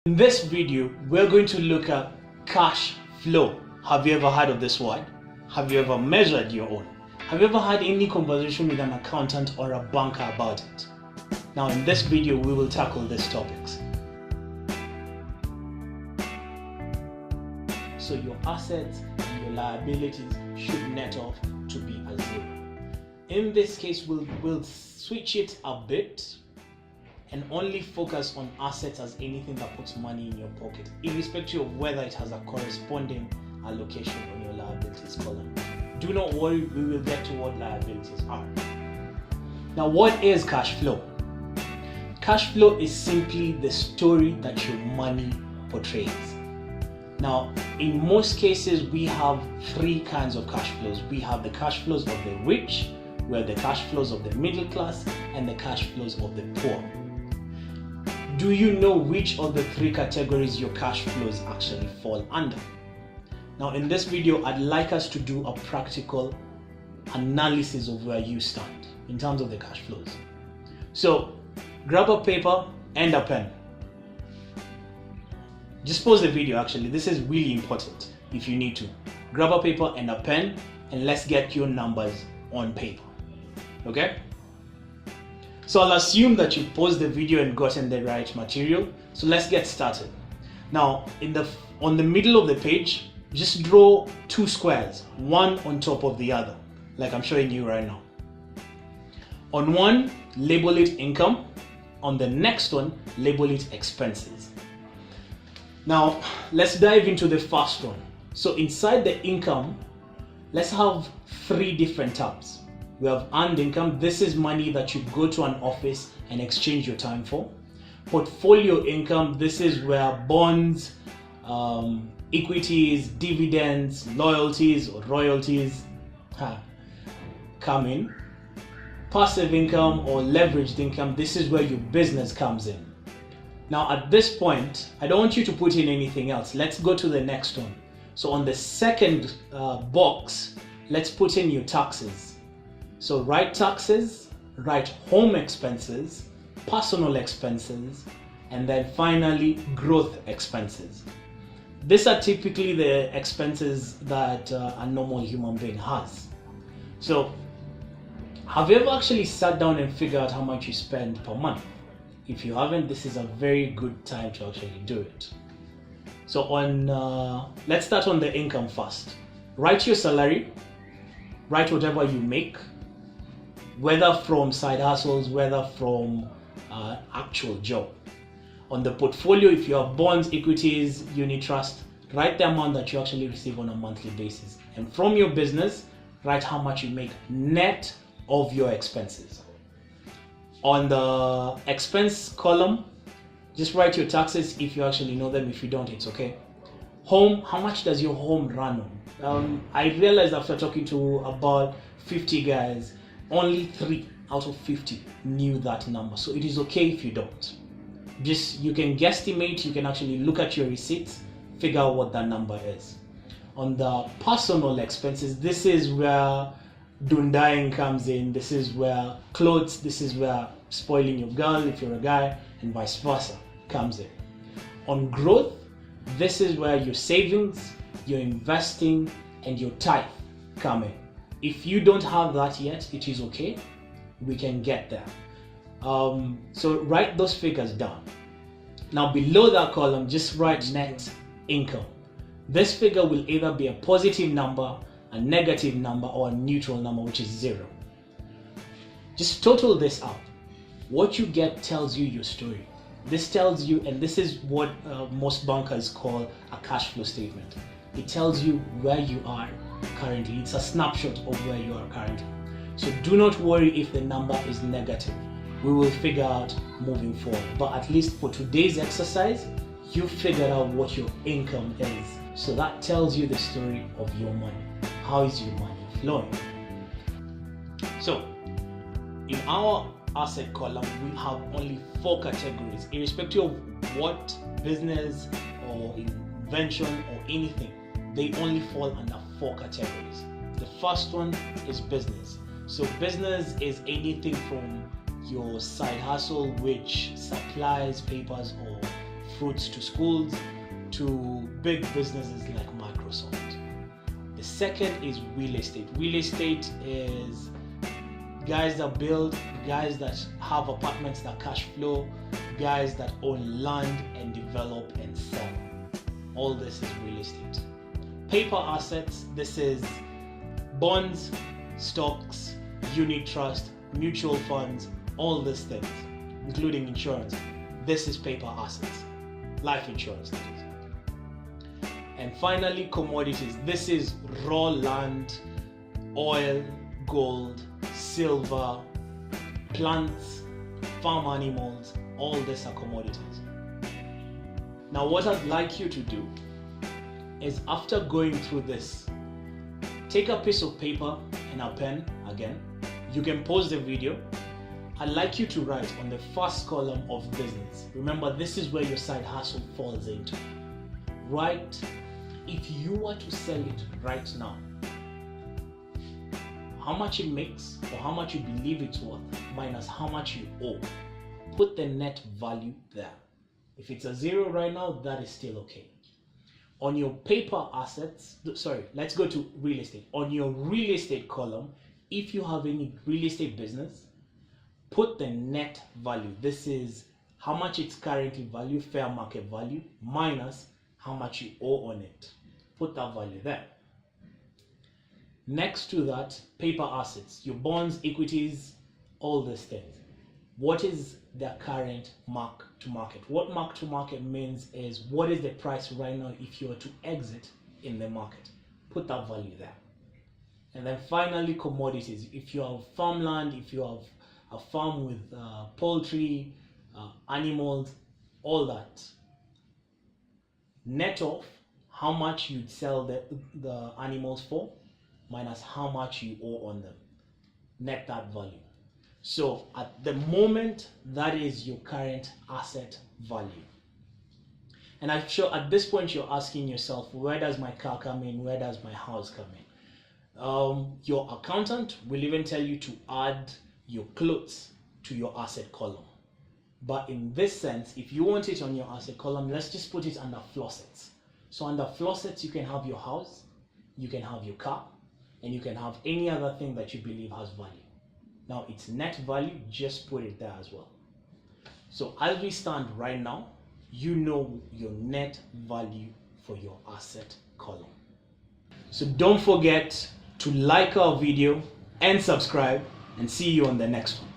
In this video, we're going to look at cash flow. Have you ever heard of this word? Have you ever measured your own? Have you ever had any conversation with an accountant or a banker about it? Now in this video, we will tackle these topics. So your assets and your liabilities should net off to be a zero. In this case, we'll switch it a bit and only focus on assets as anything that puts money in your pocket, irrespective of whether it has a corresponding allocation on your liabilities column. Do not worry, we will get to what liabilities are. Now, what is cash flow? Cash flow is simply the story that your money portrays. Now, in most cases, we have three kinds of cash flows. We have the cash flows of the rich, we have the cash flows of the middle class, and the cash flows of the poor. Do you know which of the three categories your cash flows actually fall under? Now, in this video, I'd like us to do a practical analysis of where you stand in terms of the cash flows. So, grab a paper and a pen. Just pause the video actually, this is really important if you need to. Grab a paper and a pen and let's get your numbers on paper, okay? So I'll assume that you paused the video and gotten the right material. So let's get started. Now, on the middle of the page, just draw two squares, one on top of the other, like I'm showing you right now. On one, label it income. On the next one, label it expenses. Now, let's dive into the first one. So inside the income, let's have three different tabs. We have earned income. This is money that you go to an office and exchange your time for. Portfolio income. This is where bonds, equities, dividends, loyalties or royalties come in. Passive income or leveraged income. This is where your business comes in. Now at this point, I don't want you to put in anything else. Let's go to the next one. So on the second box, let's put in your taxes. So write taxes, write home expenses, personal expenses, and then finally growth expenses. These are typically the expenses that a normal human being has. So have you ever actually sat down and figured out how much you spend per month? If you haven't, this is a very good time to actually do it. So let's start on the income first. Write your salary, write whatever you make, whether from side hustles, whether from actual job. On the portfolio, if you have bonds, equities, unit trust, write the amount that you actually receive on a monthly basis. And from your business, write how much you make net of your expenses. On the expense column, just write your taxes if you actually know them. If you don't, it's okay. Home, how much does your home run on? I realized after talking to about 50 guys, only 3 out of 50 knew that number. So it is okay if you don't. Just, you can guesstimate, you can actually look at your receipts, figure out what that number is. On the personal expenses, this is where dundaing comes in. This is where clothes, this is where spoiling your girl if you're a guy, and vice versa comes in. On growth, this is where your savings, your investing, and your tithe come in. If you don't have that yet, it is okay. We can get there. So write those figures down. Now below that column, just write net income. This figure will either be a positive number, a negative number, or a neutral number, which is 0. Just total this out. What you get tells you your story. This tells you, and this is what most bankers call a cash flow statement. It tells you where you are currently. It's a snapshot of where you are currently. So do not worry if the number is negative. We will figure out moving forward. But at least for today's exercise, you figured out what your income is. So that tells you the story of your money. How is your money flowing? So in our asset column, we have only 4 categories, irrespective of what business or invention or anything. They only fall under 4 categories. The first one is business. So business is anything from your side hustle, which supplies papers or fruits to schools, to big businesses like Microsoft. The second is real estate. Real estate is guys that build, guys that have apartments that cash flow, guys that own land and develop and sell. All this is real estate. Paper assets, this is bonds, stocks, unit trust, mutual funds, all these things, including insurance. This is paper assets, life insurance, that is. And finally, commodities. This is raw land, oil, gold, silver, plants, farm animals, all these are commodities. Now, what I'd like you to do is, after going through this, take a piece of paper and a pen again. You can pause the video. I'd like you to write on the first column of business. Remember, this is where your side hustle falls into. Write, if you were to sell it right now, how much it makes or how much you believe it's worth minus how much you owe. Put the net value there. If it's a 0 right now, that is still okay. On your paper assets, let's go to real estate. On your real estate column, if you have any real estate business, put the net value. This is how much it's currently valued, fair market value, minus how much you owe on it. Put that value there. Next to that, paper assets, your bonds, equities, all these things. What is their current mark to market? What mark to market means is, what is the price right now if you were to exit in the market? Put that value there. And then finally, commodities. If you have farmland, if you have a farm with poultry, animals, all that, net off how much you'd sell the animals for minus how much you owe on them. Net that value. So at the moment, that is your current asset value. And I'm sure at this point you're asking yourself, where does my car come in? Where does my house come in? Your accountant will even tell you to add your clothes to your asset column. But in this sense, if you want it on your asset column, let's just put it under faucets. So under faucets, you can have your house, you can have your car, and you can have any other thing that you believe has value. Now it's net value, just put it there as well. So as we stand right now, you know your net value for your asset column. So don't forget to like our video and subscribe, and see you on the next one.